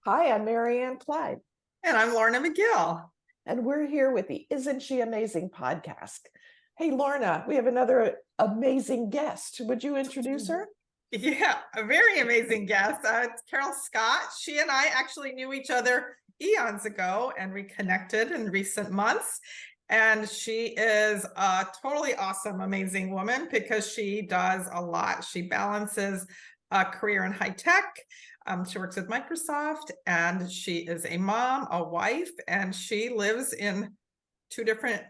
Hi, I'm Marianne Clyde, And I'm Lorna McGill. and we're here with the Isn't She Amazing podcast. Hey, Lorna, we have another amazing guest. Would you introduce her? Yeah, a very amazing guest. It's Carol Scott. She and I actually knew each other eons ago and reconnected in recent months. And she is a totally awesome, amazing woman because she does a lot. She balances a career in high tech. She works with Microsoft and she is a mom, a wife, and she lives in two different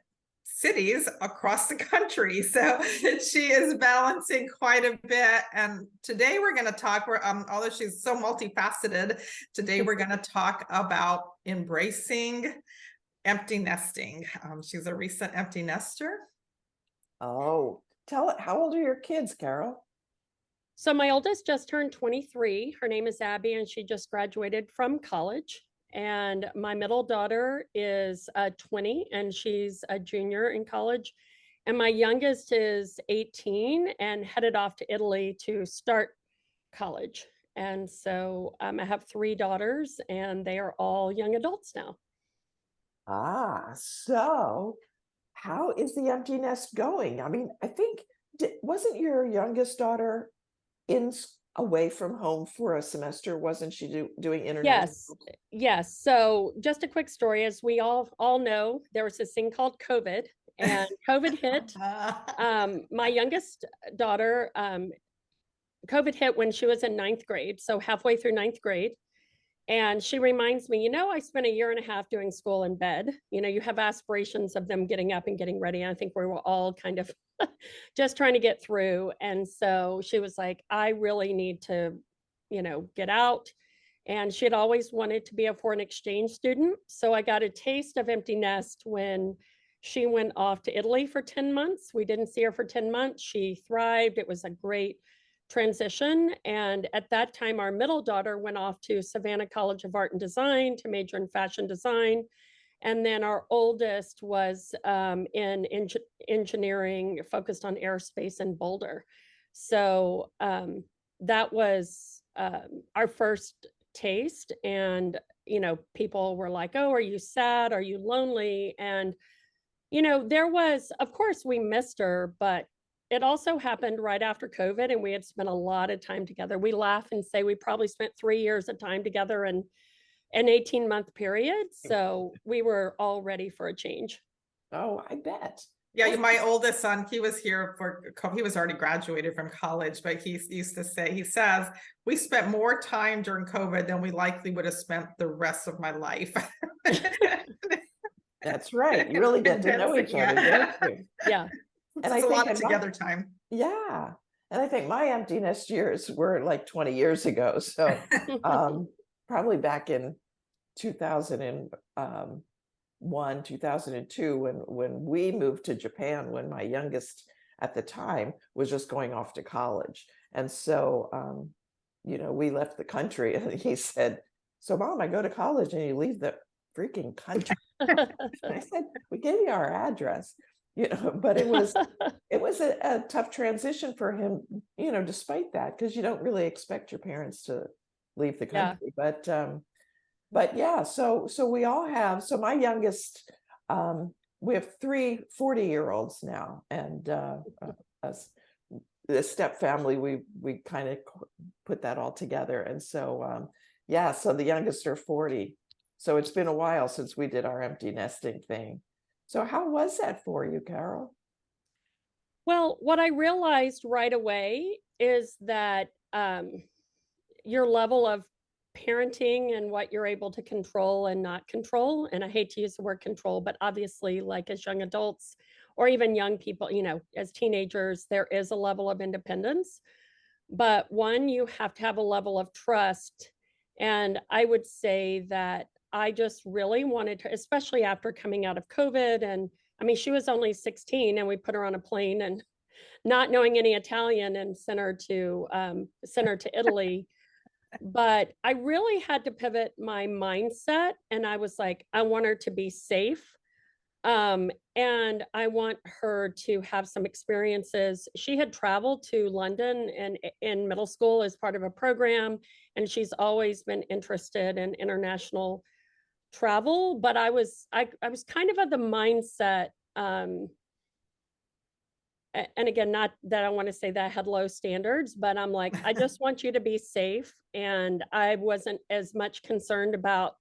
cities across the country. So she is balancing quite a bit. And today we're going to talk, although she's so multifaceted, today we're going to talk about embracing empty nesting. She's a recent empty nester. Oh, tell it. How old are your kids, Carol? So my oldest just turned 23. Her name is Abby, and she just graduated from college. And my middle daughter is 20, and she's a junior in college. And my youngest is 18 and headed off to Italy to start college. And so I have three daughters, and they are all young adults now. So how is the empty nest going? I mean, I think, wasn't your youngest daughter in away from home for a semester? Wasn't she doing international? Yes, yes. So just a quick story, as we all know, there was this thing called COVID, and COVID hit. My youngest daughter, COVID hit when she was in ninth grade, so halfway through ninth grade. And she reminds me, I spent a year and a half doing school in bed. You have aspirations of them getting up and getting ready. I think we were all kind of just trying to get through. And so she was like, I really need to, get out. And she had always wanted to be a foreign exchange student. So I got a taste of empty nest when she went off to Italy for 10 months. We didn't see her for 10 months. She thrived. It was a great transition. And at that time, our middle daughter went off to Savannah College of Art and Design to major in fashion design. And then our oldest was in engineering, focused on aerospace in Boulder. So that was our first taste. And, people were like, oh, are you sad? Are you lonely? And, there was, of course, we missed her, but it also happened right after COVID, and we had spent a lot of time together. We laugh and say we probably spent 3 years of time together in an 18-month period. So we were all ready for a change. Oh, I bet. Yeah, my oldest son, he was here he was already graduated from college, but he used to say, he says, we spent more time during COVID than we likely would have spent the rest of my life. That's right. You really get to know each other, don't you? Yeah. And It's a lot of together time. Yeah. And I think my empty nest years were like 20 years ago. So probably back in 2001, 2002, when we moved to Japan, when my youngest at the time was just going off to college. And so, we left the country, and he said, so Mom, I go to college and you leave the freaking country. I said, we gave you our address, but it was a tough transition for him, despite that, because you don't really expect your parents to leave the Yeah. country. But yeah, so we all have, so my youngest, we have three 40-year-olds now, and us, the step family, we kind of put that all together. And so yeah, so the youngest are 40. So it's been a while since we did our empty nesting thing. So how was that for you, Carol? Well, what I realized right away is that your level of parenting and what you're able to control and not control, and I hate to use the word control, but obviously, like as young adults or even young people, as teenagers, there is a level of independence. But one, you have to have a level of trust. And I would say that I just really wanted to, especially after coming out of COVID. And I mean, she was only 16, and we put her on a plane and not knowing any Italian and sent her to Italy. But I really had to pivot my mindset. And I was like, I want her to be safe. And I want her to have some experiences. She had traveled to London and in middle school as part of a program, and she's always been interested in international travel. But I was kind of the mindset, and again, not that I want to say that I had low standards, but I'm like, I just want you to be safe. And I wasn't as much concerned about,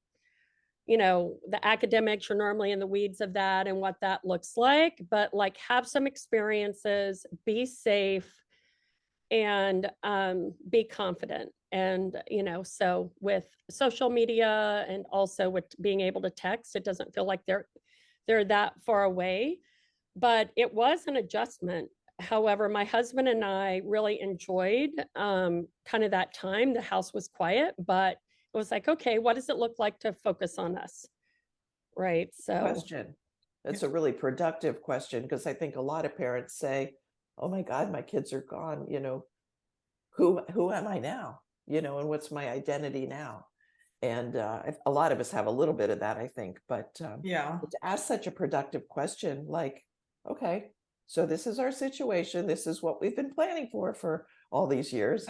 the academics. You're normally in the weeds of that and what that looks like, but like have some experiences, be safe, and be confident. And, so with social media and also with being able to text, it doesn't feel like they're that far away, but it was an adjustment. However, my husband and I really enjoyed kind of that time. The house was quiet, but it was like, okay, what does it look like to focus on us? Right. So, Question. That's a really productive question, because I think a lot of parents say, oh my God, my kids are gone, who am I now? And what's my identity now? And a lot of us have a little bit of that, I think, but Yeah. to ask such a productive question, like, okay, so this is our situation. This is what we've been planning for all these years.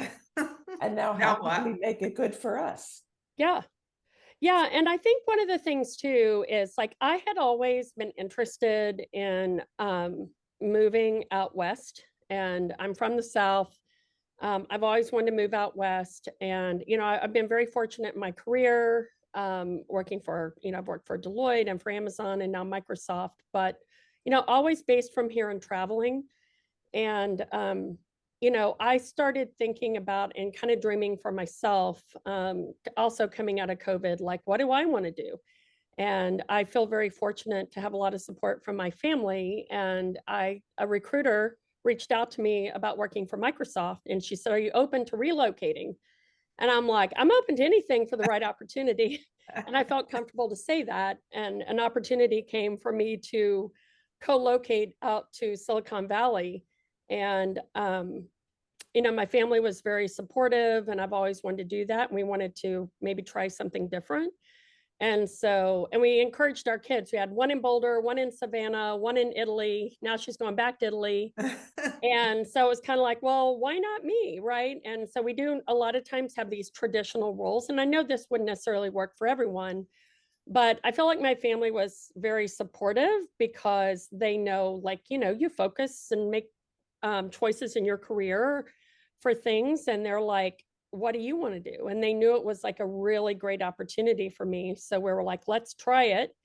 And now how Now can what? we make it good for us? yeah. Yeah. And I think one of the things too is like I had always been interested in moving out west, and I'm from the South. I've always wanted to move out west. And, I've been very fortunate in my career, working for, I've worked for Deloitte and for Amazon and now Microsoft, but, always based from here and traveling. And, I started thinking about and kind of dreaming for myself, also coming out of COVID, like, what do I want to do? And I feel very fortunate to have a lot of support from my family. And a recruiter reached out to me about working for Microsoft, and she said, "Are you open to relocating?" And I'm like, "I'm open to anything for the right opportunity." And I felt comfortable to say that. And an opportunity came for me to co-locate out to Silicon Valley. And, my family was very supportive, and I've always wanted to do that. And we wanted to maybe try something different. And we encouraged our kids. We had one in Boulder, one in Savannah, one in Italy. Now she's going back to Italy. And so it was kind of like, well, why not me? Right. And so we do a lot of times have these traditional roles. And I know this wouldn't necessarily work for everyone, but I feel like my family was very supportive because they know, like, you focus and make choices in your career for things. And they're like, what do you want to do? And they knew it was like a really great opportunity for me. So we were like, let's try it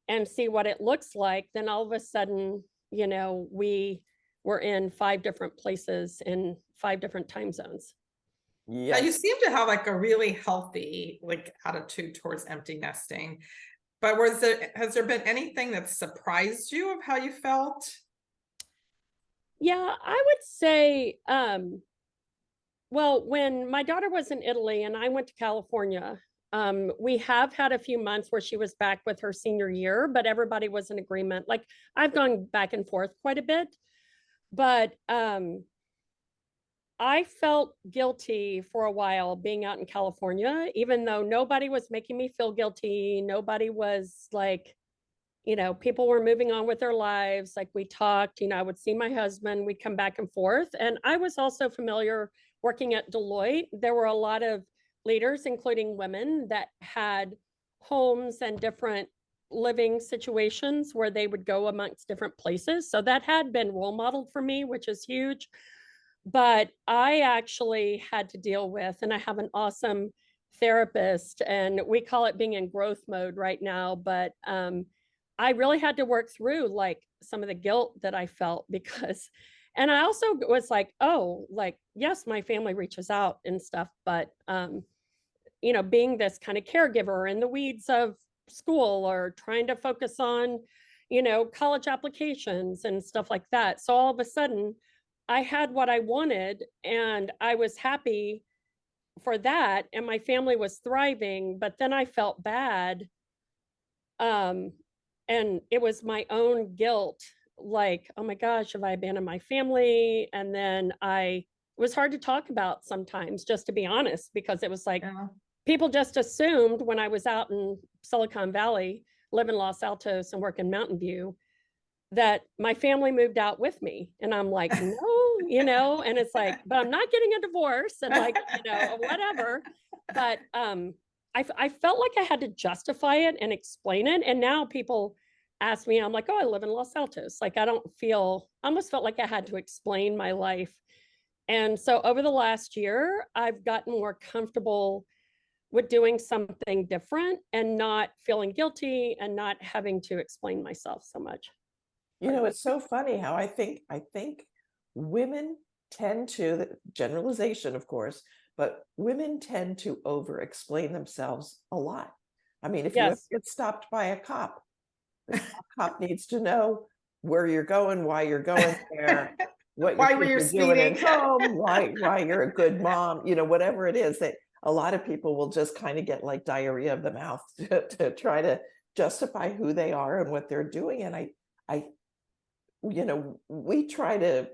and see what it looks like. Then all of a sudden, we were in 5 different places in 5 different time zones. Now you Yes. seem to have like a really healthy like attitude towards empty nesting. But has there been anything that surprised you of how you felt? Yeah, I would say, well, when my daughter was in Italy and I went to California, we have had a few months where she was back with her senior year, but everybody was in agreement. Like I've gone back and forth quite a bit, but I felt guilty for a while being out in California, even though nobody was making me feel guilty. Nobody was like, people were moving on with their lives. Like we talked, I would see my husband, we'd come back and forth. And I was also familiar working at Deloitte. There were a lot of leaders, including women, that had homes and different living situations where they would go amongst different places. So that had been role modeled for me, which is huge. But I actually had to deal with, and I have an awesome therapist, and we call it being in growth mode right now. But I really had to work through like some of the guilt that I felt because, and I also was like, oh, like, yes, my family reaches out and stuff, but, being this kind of caregiver in the weeds of school or trying to focus on, college applications and stuff like that. So all of a sudden, I had what I wanted and I was happy for that. And my family was thriving, but then I felt bad. Um, and it was my own guilt, like, oh my gosh, have I abandoned my family? And then it was hard to talk about sometimes, just to be honest, because it was like Yeah. people just assumed when I was out in Silicon Valley, live in Los Altos and work in Mountain View, that my family moved out with me. And I'm like, no, and it's like, but I'm not getting a divorce and like, whatever. But I felt like I had to justify it and explain it. And now people ask me, I'm like, oh, I live in Los Altos. Like, I almost felt like I had to explain my life. And so over the last year, I've gotten more comfortable with doing something different and not feeling guilty and not having to explain myself so much. It's so funny how I think women tend to, generalization, of course, but women tend to over explain themselves a lot. I mean, if you ever Yes. get stopped by a cop, the cop needs to know where you're going, why you're going there, what Why your were kids you are doing at speeding? home, why you're a good mom, whatever it is. That a lot of people will just kind of get like diarrhea of the mouth to try to justify who they are and what they're doing. And I we try to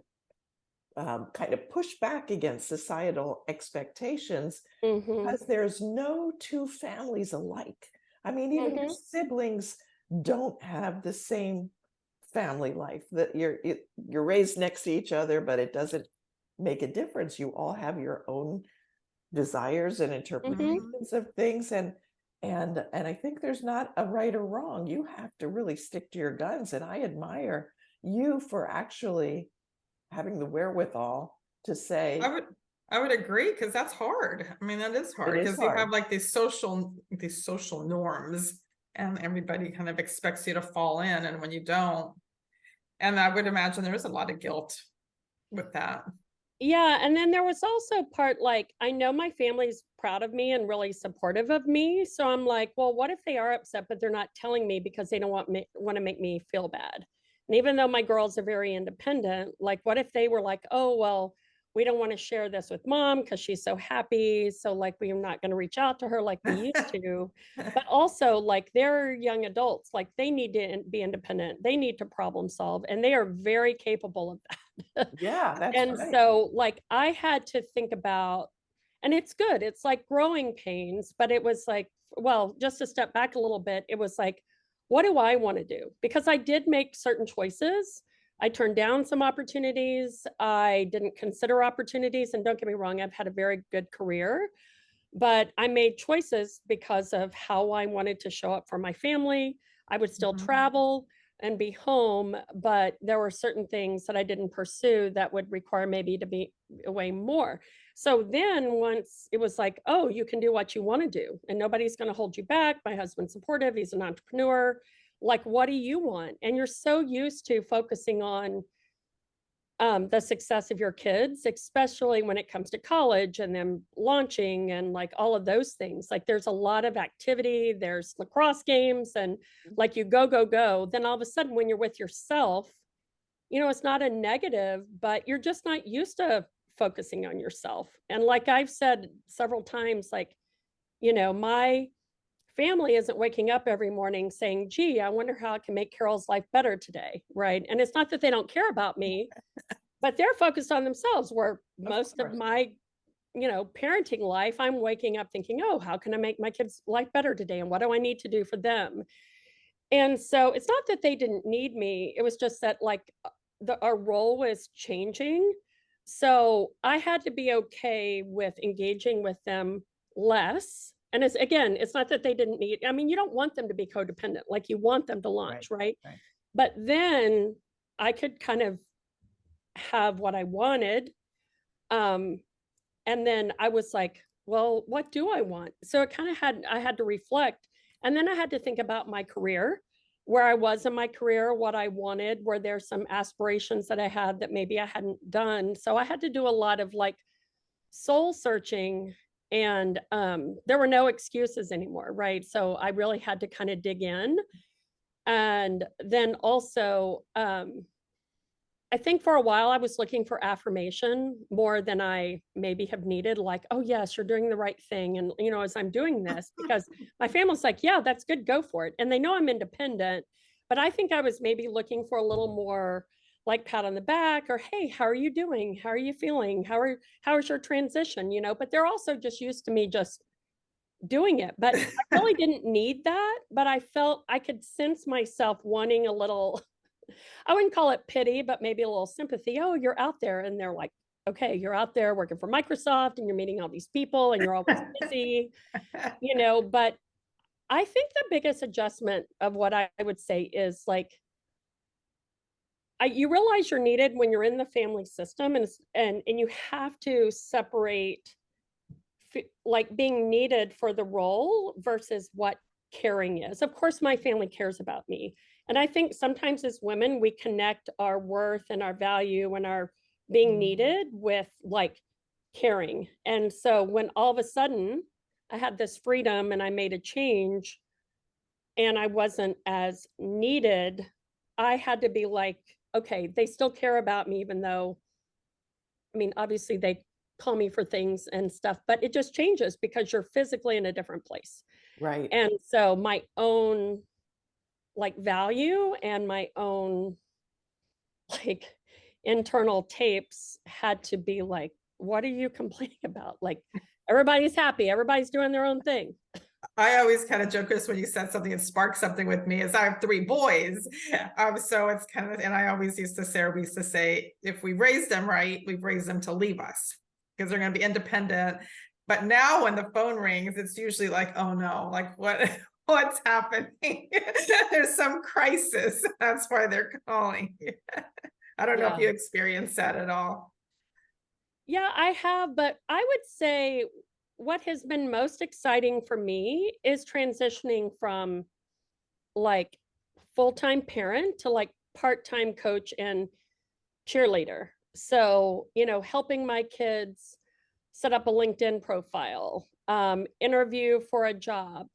kind of push back against societal expectations Mm-hmm. because there's no two families alike. I mean, even your Mm-hmm. siblings don't have the same family life. That you're raised next to each other, but it doesn't make a difference. You all have your own desires and interpretations of things, and I think there's not a right or wrong. You have to really stick to your guns, and I admire you for actually having the wherewithal to say I would agree, because that's hard. I mean, that is it hard is because you have hard. like these social norms, and everybody kind of expects you to fall in, and when you don't, and I would imagine there is a lot of guilt with that. Yeah, and then there was also part like I know my family's proud of me and really supportive of me. So I'm like, well, what if they are upset, but they're not telling me because they don't want to make me feel bad? And even though my girls are very independent, like what if they were like, oh, well, we don't want to share this with mom because she's so happy. So like we're not going to reach out to her like we used to. But also like they're young adults, like they need to be independent. They need to problem solve, and they are very capable of that. Yeah, that's And right. so like I had to think about, and it's good, it's like growing pains, but it was like, well, just to step back a little bit, it was like, what do I want to do? Because I did make certain choices. I turned down some opportunities. I didn't consider opportunities. And don't get me wrong, I've had a very good career, but I made choices because of how I wanted to show up for my family. I would still travel and be home, but there were certain things that I didn't pursue that would require maybe to be away more. So then once it was like, oh, you can do what you want to do and nobody's going to hold you back. My husband's supportive, he's an entrepreneur. Like, what do you want? And you're so used to focusing on the success of your kids, especially when it comes to college and them launching and like all of those things. Like there's a lot of activity, there's lacrosse games, and like you go. Then all of a sudden, when you're with yourself, it's not a negative, but you're just not used to focusing on yourself. And like I've said several times, like, my family isn't waking up every morning saying, gee, I wonder how I can make Carol's life better today. Right. And it's not that they don't care about me, but they're focused on themselves, where most of course. my parenting life, I'm waking up thinking, oh, how can I make my kids life better today, and what do I need to do for them? And so it's not that they didn't need me, it was just that like our role was changing. So I had to be okay with engaging with them less. And it's not that they didn't need, I mean, you don't want them to be codependent, like you want them to launch, right? Right. But then I could kind of have what I wanted. Um, and then I was like, well, what do I want? So I had to reflect. And then I had to think about my career, where I was in my career, what I wanted, were there some aspirations that I had that maybe I hadn't done. So I had to do a lot of like soul searching, and there were no excuses anymore, right? So I really had to kind of dig in. And then also, I think for a while I was looking for affirmation more than I maybe have needed, like, oh, yes, you're doing the right thing. And, as I'm doing this, because my family's like, yeah, that's good, go for it. And they know I'm independent. But I think I was maybe looking for a little more like pat on the back, or, hey, how are you doing? How are you feeling? How is your transition? But they're also just used to me just doing it, but I really didn't need that, but I felt I could sense myself wanting a little, I wouldn't call it pity, but maybe a little sympathy. Oh, you're out there. And they're like, okay, you're out there working for Microsoft and you're meeting all these people and you're always busy, but I think the biggest adjustment of what I would say is like, you realize you're needed when you're in the family system, and you have to separate like being needed for the role versus what caring is. Of course, my family cares about me. And I think sometimes as women, we connect our worth and our value and our being needed with like caring. And so when all of a sudden I had this freedom and I made a change and I wasn't as needed, I had to be like, okay, they still care about me, even though, I mean, obviously they call me for things and stuff, but it just changes because you're physically in a different place. Right. And so my own like value and my own like internal tapes had to be like, what are you complaining about? Like, everybody's happy, everybody's doing their own thing. I always kind of joke, Chris, when you said something that sparked something with me, is I have 3 boys. So it's kind of, and I always used to say, or we used to say, if we raised them right, we've raised them to leave us because they're going to be independent. But now when the phone rings, it's usually like, oh no, like what's happening? There's some crisis. That's why they're calling. I don't know if you experienced that at all. Yeah, I have, but I would say what has been most exciting for me is transitioning from like full-time parent to like part-time coach and cheerleader. So, helping my kids set up a LinkedIn profile, interview for a job,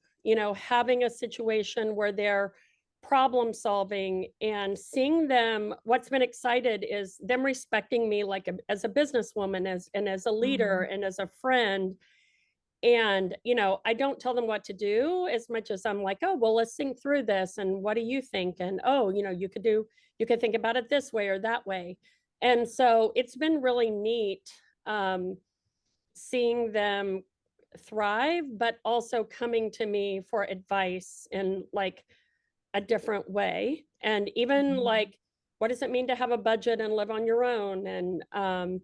having a situation where they're problem solving and seeing them. What's been excited is them respecting me like as a businesswoman, as a leader and as a friend. And I don't tell them what to do as much as I'm like, oh well, let's think through this and what do you think, and oh, you could think about it this way or that way. And so it's been really neat, seeing them thrive, but also coming to me for advice in like a different way. And even like, what does it mean to have a budget and live on your own? And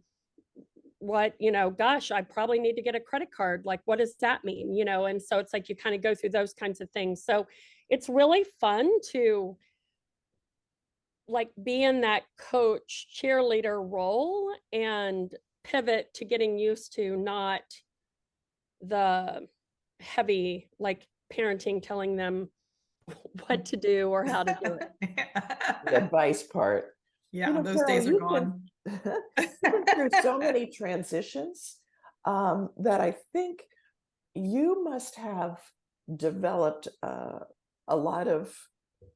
what, gosh, I probably need to get a credit card. Like, what does that mean? And so it's like you kind of go through those kinds of things. So it's really fun to like be in that coach cheerleader role and pivot to getting used to not the heavy like parenting telling them what to do or how to do it. The advice part. Yeah, those Carol, days are you've gone. been through so many transitions that I think you must have developed a lot of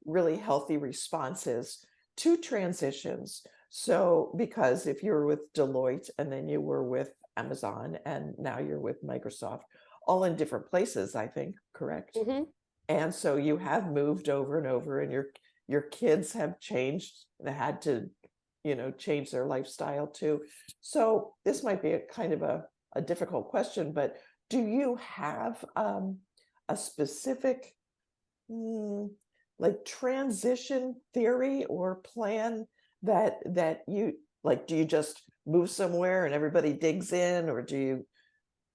really healthy responses to transitions. So, because if you were with Deloitte and then you were with Amazon and now you're with Microsoft, all in different places, I think, correct? Mhm. And so you have moved over and over, and your kids have changed. They had to, change their lifestyle too. So this might be a kind of a difficult question, but do you have a specific like transition theory or plan that you like? Do you just move somewhere and everybody digs in, or do you?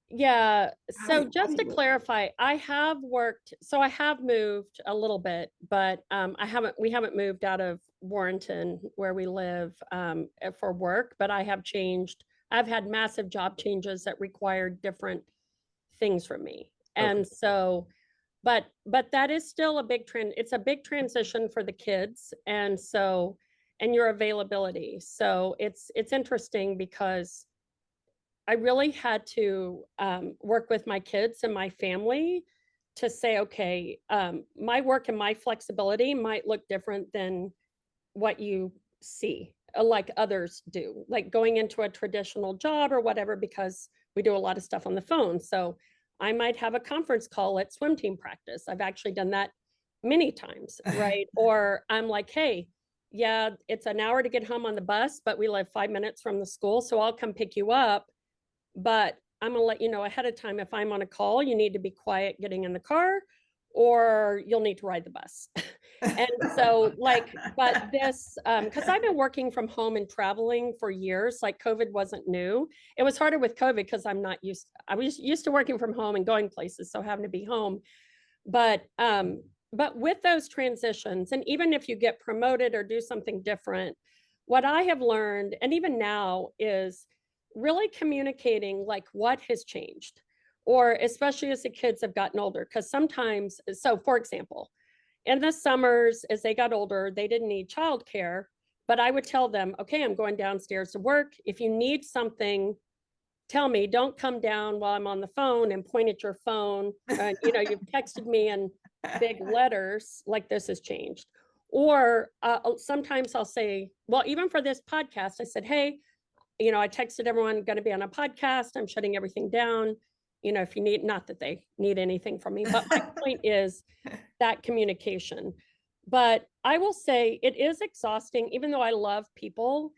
Yeah. So How just do to you? clarify, I have moved a little bit, but we haven't moved out of Warrenton where we live for work, but I've had massive job changes that required different things from me. Okay. And so, but that is still a big trend. It's a big transition for the kids. And so, and your availability. So it's interesting because I really had to work with my kids and my family to say, okay, my work and my flexibility might look different than what you see, like others do, like going into a traditional job or whatever, because we do a lot of stuff on the phone. So I might have a conference call at swim team practice. I've actually done that many times, right? Or I'm like, hey, yeah, it's an hour to get home on the bus, but we live 5 minutes from the school. So I'll come pick you up, but I'm gonna let you know ahead of time if I'm on a call, you need to be quiet getting in the car, or you'll need to ride the bus. And so like, but this, because I've been working from home and traveling for years, like COVID wasn't new. It was harder with COVID because I was used to working from home and going places, so having to be home. But with those transitions, and even if you get promoted or do something different, what I have learned, and even now, is really communicating like what has changed, or especially as the kids have gotten older. Because sometimes, so for example, in the summers, as they got older, they didn't need childcare, but I would tell them, okay, I'm going downstairs to work. If you need something, tell me. Don't come down while I'm on the phone and point at your phone. You've texted me in big letters, like this has changed. Or sometimes I'll say, well, even for this podcast, I said, hey, I texted everyone, going to be on a podcast. I'm shutting everything down. If you need, not that they need anything from me, but my point is that communication. But I will say it is exhausting, even though I love people.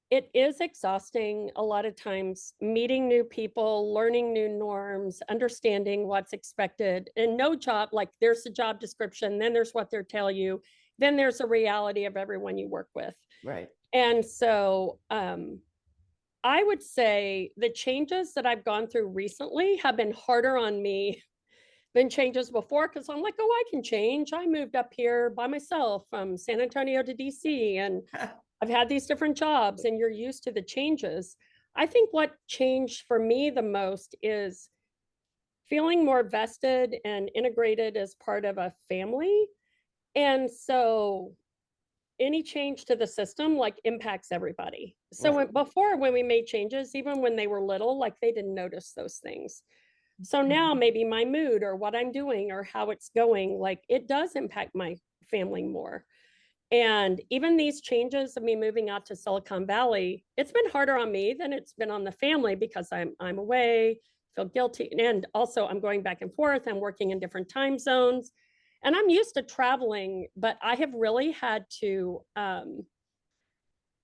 It is exhausting a lot of times meeting new people, learning new norms, understanding what's expected. And no job, like there's a job description, then there's what they're telling you, then there's a reality of everyone you work with. Right. And so I would say the changes that I've gone through recently have been harder on me than changes before, because I'm like, oh, I can change. I moved up here by myself from San Antonio to DC, and I've had these different jobs, and you're used to the changes. I think what changed for me the most is feeling more vested and integrated as part of a family. And so any change to the system like impacts everybody. So Right. before, when we made changes, even when they were little, like they didn't notice those things. So now maybe my mood or what I'm doing or how it's going, like it does impact my family more. And even these changes of me moving out to Silicon Valley, it's been harder on me than it's been on the family, because I'm away, feel guilty. And also I'm going back and forth, I'm working in different time zones. And I'm used to traveling, but I have really had to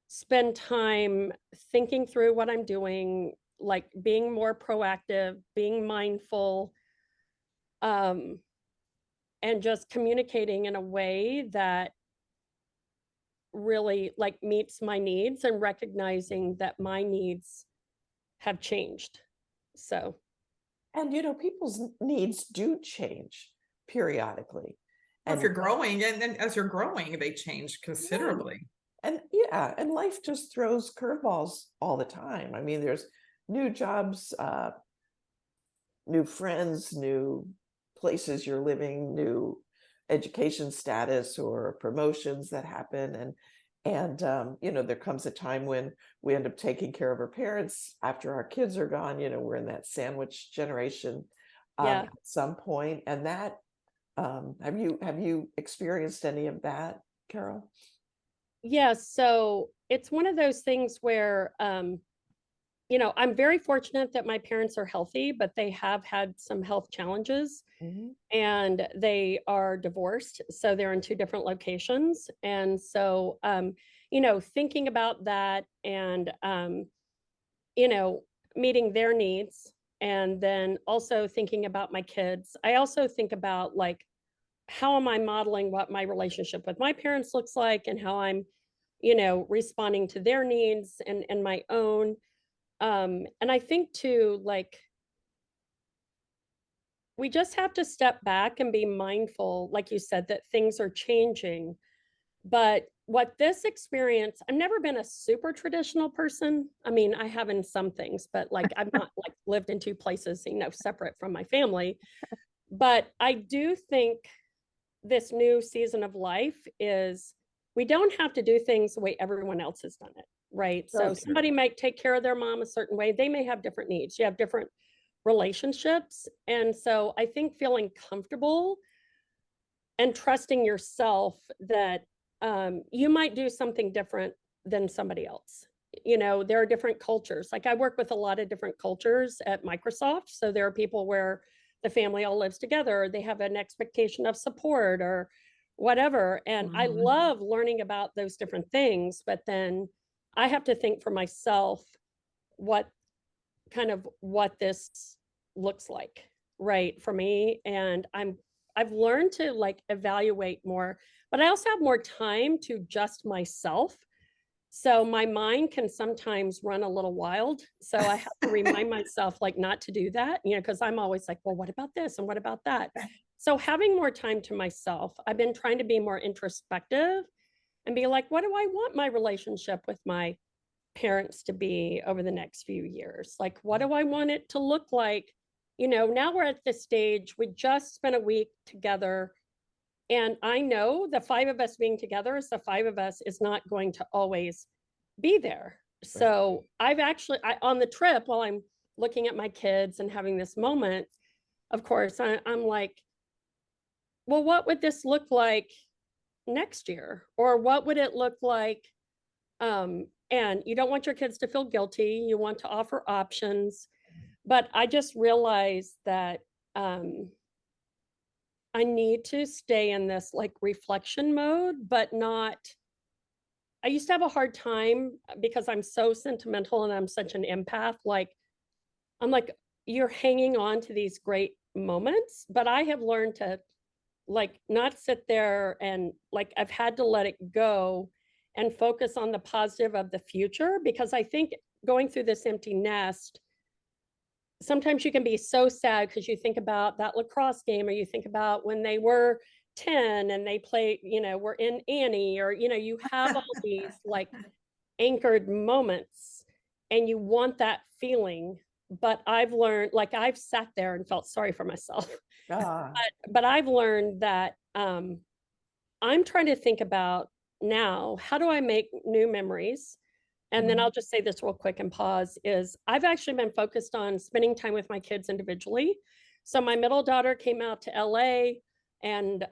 spend time thinking through what I'm doing, like being more proactive, being mindful, and just communicating in a way that really like meets my needs, and recognizing that my needs have changed. So, And people's needs do change periodically. Or if And you're growing, and as you're growing, they change considerably. and life just throws curveballs all the time. I mean, there's new jobs, new friends, new places you're living, new education status or promotions that happen. And there comes a time when we end up taking care of our parents after our kids are gone. We're in that sandwich generation yeah. at some point. And that, have you experienced any of that, Carol? Yeah. So it's one of those things where, I'm very fortunate that my parents are healthy, but they have had some health challenges. Mm-hmm. And they are divorced. So they're in two different locations. And so, thinking about that, and, meeting their needs, and then also thinking about my kids. I also think about like, how am I modeling what my relationship with my parents looks like, and how I'm, responding to their needs and my own. And I think too, like, we just have to step back and be mindful, like you said, that things are changing. But what this experience, I've never been a super traditional person. I mean, I have in some things, but like I've not like lived in two places, separate from my family. But I do think this new season of life is, we don't have to do things the way everyone else has done it, right? So So true. somebody might take care of their mom a certain way. They may have different needs. You have different relationships. And so I think feeling comfortable and trusting yourself that you might do something different than somebody else. There are different cultures. Like I work with a lot of different cultures at Microsoft. So there are people where the family all lives together, they have an expectation of support or whatever. And I Mhm. love learning about those different things, but then I have to think for myself what kind of what this looks like, right, for me. And I've learned to like evaluate more, but I also have more time to just myself. So my mind can sometimes run a little wild. So I have to remind myself like not to do that, because I'm always like, well, what about this and what about that? So having more time to myself, I've been trying to be more introspective and be like, what do I want my relationship with my parents to be over the next few years? Like, what do I want it to look like? Now we're at this stage, we just spent a week together. And I know the five of us being together as the five of us is not going to always be there. So I've actually, on the trip, while I'm looking at my kids and having this moment, of course, I'm like, well, what would this look like next year? Or what would it look like? And you don't want your kids to feel guilty. You want to offer options. But I just realized that I need to stay in this like reflection mode, but not. I used to have a hard time because I'm so sentimental and I'm such an empath. Like, I'm like, you're hanging on to these great moments, but I have learned to like not sit there and like I've had to let it go and focus on the positive of the future, because I think going through this empty nest, sometimes you can be so sad because you think about that lacrosse game, or you think about when they were 10 and they play, were in Annie, or, you have all these like anchored moments and you want that feeling. But I've learned, like, I've sat there and felt sorry for myself. Ah, But I've learned that I'm trying to think about now, how do I make new memories? And then I'll just say this real quick and pause, is I've actually been focused on spending time with my kids individually. So my middle daughter came out to LA, and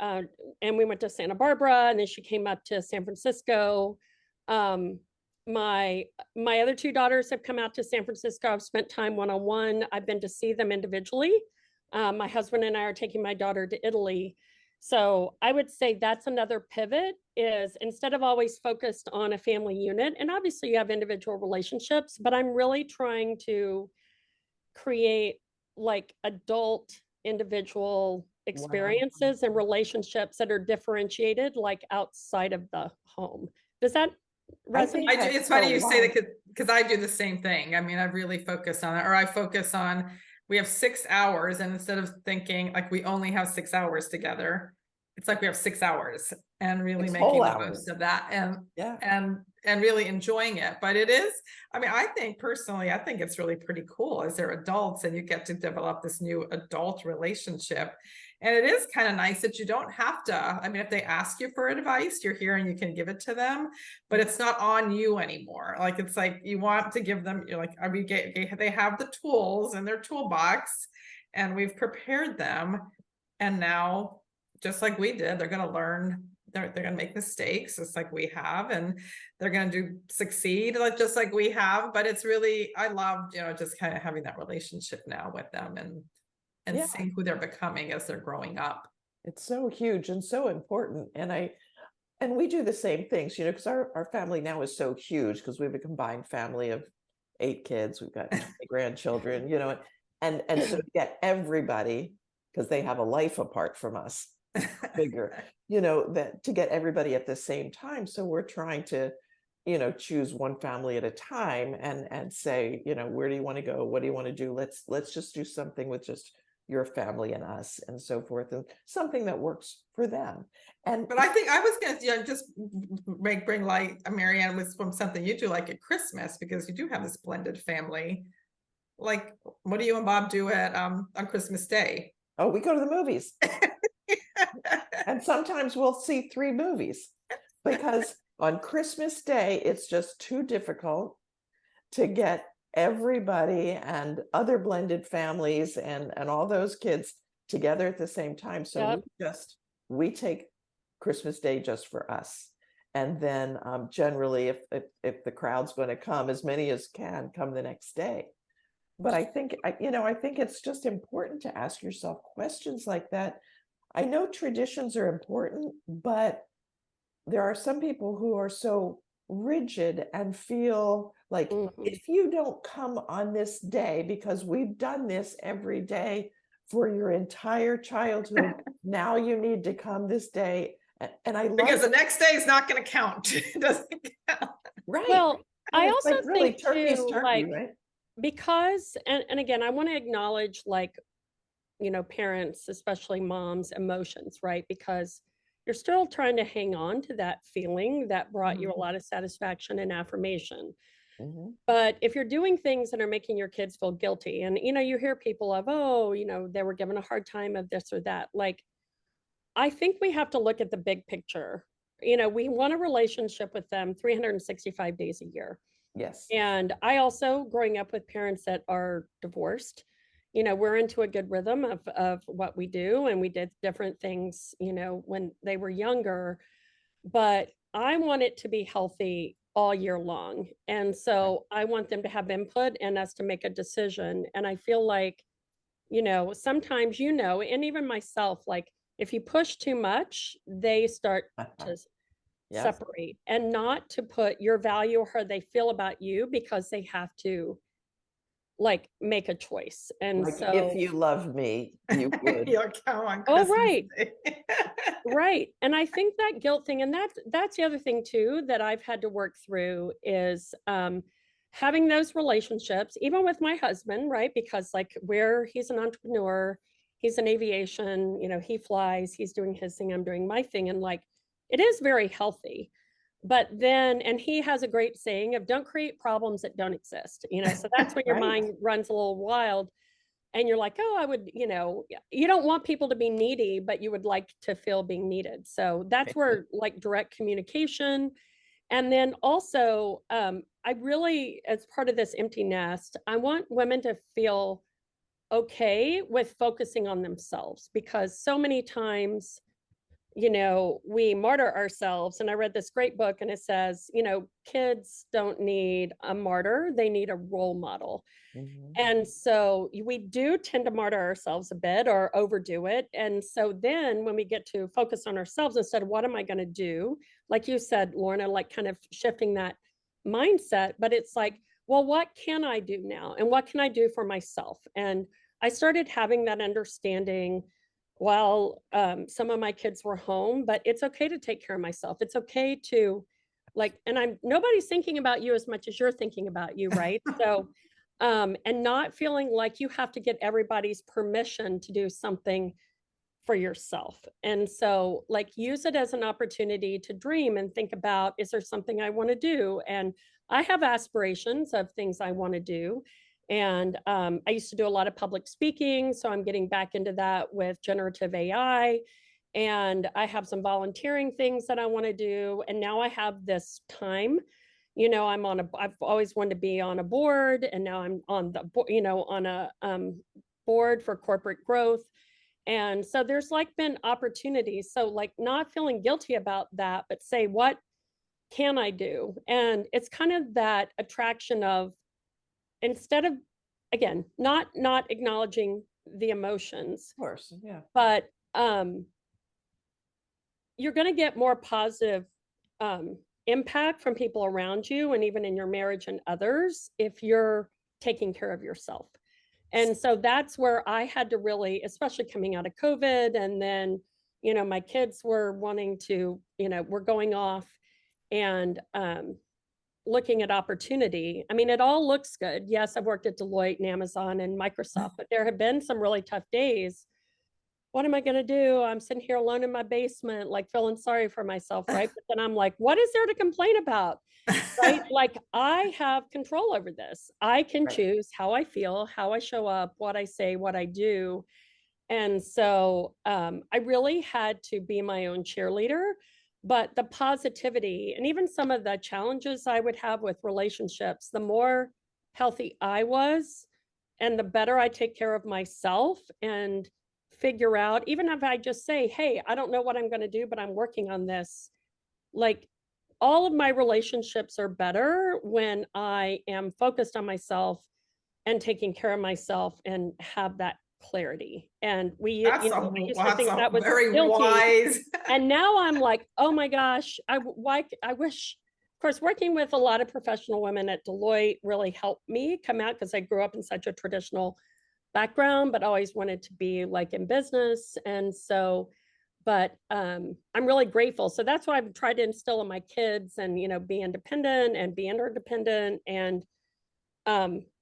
we went to Santa Barbara, and then she came up to San Francisco. Um, my other two daughters have come out to San Francisco. I've spent time one-on-one. I've been to see them individually. My husband and I are taking my daughter to Italy. So I would say that's another pivot, is instead of always focused on a family unit, and obviously you have individual relationships, but I'm really trying to create like adult individual experiences and relationships that are differentiated, like outside of the home. Does that I resonate? think It's that's funny so you say wise. that, because I do the same thing. I mean, I really focus on it, or I focus on, we have 6 hours, and instead of thinking like we only have 6 hours together, it's like we have 6 hours, and really It's making whole the hours. most of that, Yeah. and really enjoying it. But it is, I mean, I think personally, I think it's really pretty cool as they're adults and you get to develop this new adult relationship. And it is kind of nice that you don't have to, I mean, if they ask you for advice, you're here and you can give it to them, but it's not on you anymore. Like, it's like you want to give them, you're like, I mean, they have the tools in their toolbox and we've prepared them. And now, just like we did, they're going to learn, they're going to make mistakes just like we have, and they're going to succeed like just like we have. But it's really, I love, just kind of having that relationship now with them, and Yeah. seeing who they're becoming as they're growing up. It's so huge and so important. And we do the same things, because our family now is so huge, because we have a combined family of 8 kids. We've got 20 grandchildren, and so to get everybody, because they have a life apart from us, bigger, that to get everybody at the same time. So we're trying to, choose one family at a time and say, where do you want to go? What do you want to do? Let's just do something with just your family and us, and so forth, and something that works for them. And But I think I was going to just bring light, Marianne, was from something you do like at Christmas, because you do have this blended family. Like, what do you and Bob do at on Christmas Day? oh, we go to the movies. And sometimes we'll see 3 movies, because on Christmas Day, it's just too difficult to get everybody and other blended families and all those kids together at the same time. So Yep. we take Christmas Day just for us. And then generally, if the crowd's going to come, as many as can come the next day. But I think, I think it's just important to ask yourself questions like that. I know traditions are important, but there are some people who are so rigid and feel like Mhm. if you don't come on this day, because we've done this every day for your entire childhood, now you need to come this day. And I Because the like, next day is not going to count. It doesn't count. right. Well, And I it's also like really think turkey's too, turkey, like, right? because, and again, I want to acknowledge, like, parents, especially moms, emotions, right? Because you're still trying to hang on to that feeling that brought you a Mhm. lot of satisfaction and affirmation. Mhm. But if you're doing things that are making your kids feel guilty, and you hear people of, oh, they were given a hard time of this or that. Like, I think we have to look at the big picture. We want a relationship with them 365 days a year. Yes. And I also, growing up with parents that are divorced, we're into a good rhythm of what we do. And we did different things, when they were younger. But I want it to be healthy all year long. And Right. so I want them to have input and us to make a decision. And I feel like, sometimes, and even myself, like if you push too much, they start to Yes. separate, and not to put your value or how they feel about you because they have to like make a choice. And Like, if so, you love me, you would. You'll come on oh, Christmas right, Day. right. And I think that guilt thing, and that's the other thing too that I've had to work through is having those relationships, even with my husband, right? Because like he's an entrepreneur, he's in aviation, he flies, he's doing his thing, I'm doing my thing. And like it is very healthy. But then, and he has a great saying of don't create problems that don't exist, so that's when your Right. mind runs a little wild and you're like, oh, I would, you don't want people to be needy, but you would like to feel being needed. So that's where like direct communication. And then also, I really, as part of this empty nest, I want women to feel okay with focusing on themselves because so many times, we martyr ourselves. And I read this great book and it says, kids don't need a martyr, they need a role model. Mhm. And so we do tend to martyr ourselves a bit or overdo it. And so then when we get to focus on ourselves instead of what am I going to do, like you said, Lorna, like kind of shifting that mindset, but it's like, well, what can I do now? And what can I do for myself? And I started having that understanding while some of my kids were home, but it's okay to take care of myself. It's okay to like, and nobody's thinking about you as much as you're thinking about you, right? So and not feeling like you have to get everybody's permission to do something for yourself. And so, like, use it as an opportunity to dream and think about, is there something I want to do? And I have aspirations of things I want to do. And I used to do a lot of public speaking. So I'm getting back into that with generative AI. And I have some volunteering things that I want to do. And now I have this time. I've always wanted to be on a board, and now I'm on the, on a board for corporate growth. And so there's like been opportunities. So like not feeling guilty about that, but say, what can I do? And it's kind of that attraction of instead of again, not acknowledging the emotions, Of course. Yeah. but you're going to get more positive impact from people around you and even in your marriage and others if you're taking care of yourself. And so that's where I had to really, especially coming out of COVID, and then, my kids were wanting to, we're going off and looking at opportunity. I mean, it all looks good. Yes, I've worked at Deloitte and Amazon and Microsoft, but there have been some really tough days. What am I going to do? I'm sitting here alone in my basement, like feeling sorry for myself, right? But then I'm like, what is there to complain about? Right? Like I have control over this. I can Right. choose how I feel, how I show up, what I say, what I do. And so I really had to be my own cheerleader. But the positivity and even some of the challenges I would have with relationships, the more healthy I was, and the better I take care of myself and figure out, even if I just say, hey, I don't know what I'm going to do, but I'm working on this. Like all of my relationships are better when I am focused on myself and taking care of myself and have that clarity. And I used to That's think a that was very guilty. wise. And now I'm like, oh my gosh, I wish of course, working with a lot of professional women at Deloitte really helped me come out because I grew up in such a traditional background, but always wanted to be like in business. And so, but I'm really grateful. So that's why I've tried to instill in my kids and, be independent and be interdependent. And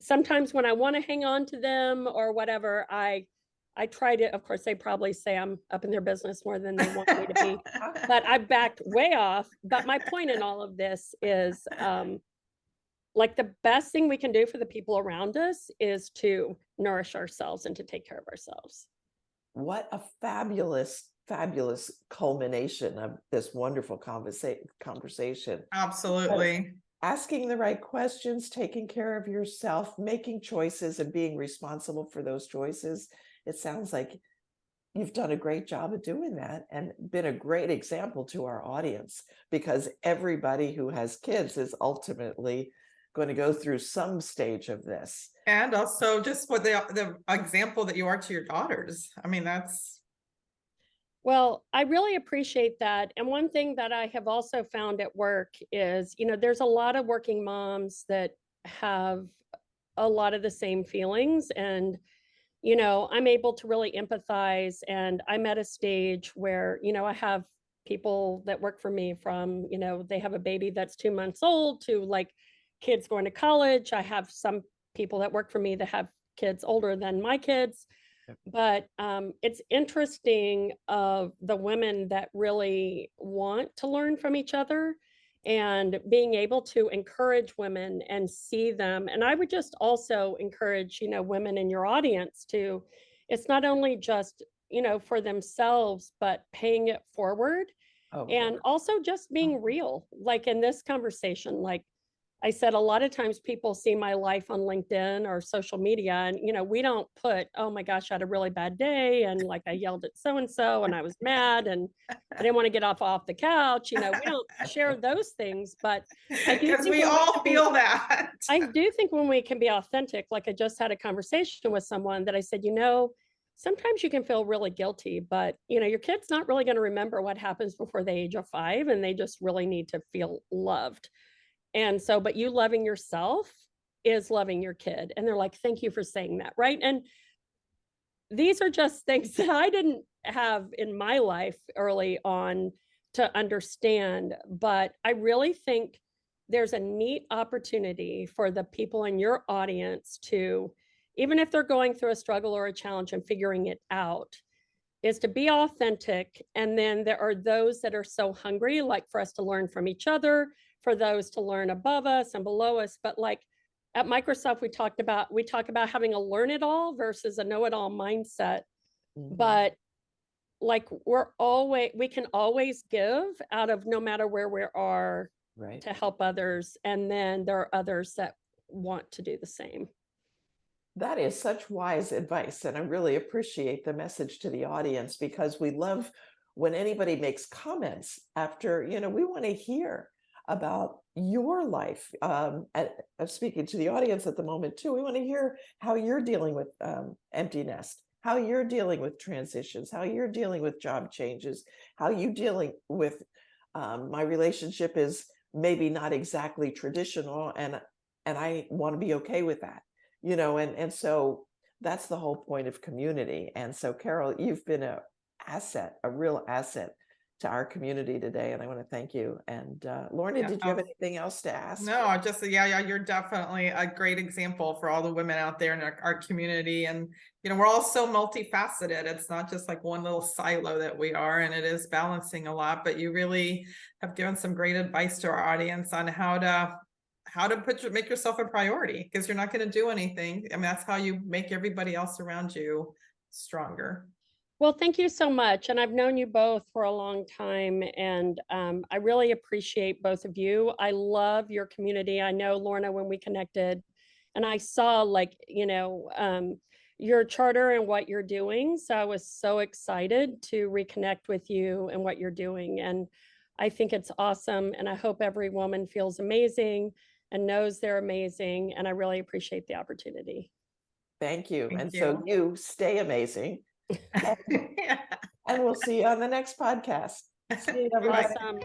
sometimes when I want to hang on to them or whatever, I try to, of course, they probably say I'm up in their business more than they want me to be, but I backed way off. But my point in all of this is like the best thing we can do for the people around us is to nourish ourselves and to take care of ourselves. What a fabulous, fabulous culmination of this wonderful conversation. Absolutely. Asking the right questions, taking care of yourself, making choices and being responsible for those choices. It sounds like you've done a great job of doing that and been a great example to our audience, because everybody who has kids is ultimately going to go through some stage of this. And also just for the example that you are to your daughters. I mean, that's. Well, I really appreciate that. And one thing that I have also found at work is, there's a lot of working moms that have a lot of the same feelings. And, I'm able to really empathize. And I'm at a stage where, I have people that work for me from, they have a baby that's 2 months old to like kids going to college. I have some people that work for me that have kids older than my kids. But it's interesting of the women that really want to learn from each other and being able to encourage women and see them. And I would just also encourage, women in your audience to, it's not only just, for themselves, but paying it forward. Oh, And also just being real, like in this conversation, like I said, a lot of times people see my life on LinkedIn or social media and, we don't put, oh my gosh, I had a really bad day. And like I yelled at so-and-so and I was mad and I didn't want to get off the couch. We don't share those things, but I do Because think we all feel that. I do think when we can be authentic, like I just had a conversation with someone that I said, sometimes you can feel really guilty, but your kid's not really going to remember what happens before the age of 5, and they just really need to feel loved. And so, but you loving yourself is loving your kid. And they're like, thank you for saying that. Right. And these are just things that I didn't have in my life early on to understand. But I really think there's a neat opportunity for the people in your audience to, even if they're going through a struggle or a challenge and figuring it out, is to be authentic. And then there are those that are so hungry, like for us to learn from each other, for those to learn above us and below us. But like at Microsoft, we talk about having a learn it all versus a know it all mindset. mhm. But like we can always give out of no matter where we are Right. to help others. And then there are others that want to do the same. That is such wise advice. And I really appreciate the message to the audience, because we love when anybody makes comments after, we want to hear about your life. I'm speaking to the audience at the moment too. We want to hear how you're dealing with empty nest, how you're dealing with transitions, how you're dealing with job changes, how you dealing with my relationship is maybe not exactly traditional, and I want to be okay with that. And so that's the whole point of community. And so, Carol, you've been a real asset to our community today, and I want to thank you. And Lorna, Yeah, did you have anything else to ask? No, just yeah, you're definitely a great example for all the women out there in our community. And we're all so multifaceted. It's not just like one little silo that we are, and it is balancing a lot. But you really have given some great advice to our audience on how to make yourself a priority, because you're not going to do anything. I mean, that's how you make everybody else around you stronger. Well, thank you so much. And I've known you both for a long time, and I really appreciate both of you. I love your community. I know, Lorna, when we connected and I saw your charter and what you're doing. So I was so excited to reconnect with you and what you're doing. And I think it's awesome. And I hope every woman feels amazing and knows they're amazing. And I really appreciate the opportunity. Thank you. Thank and you. So you stay amazing. And we'll see you on the next podcast. See you, everybody. Awesome.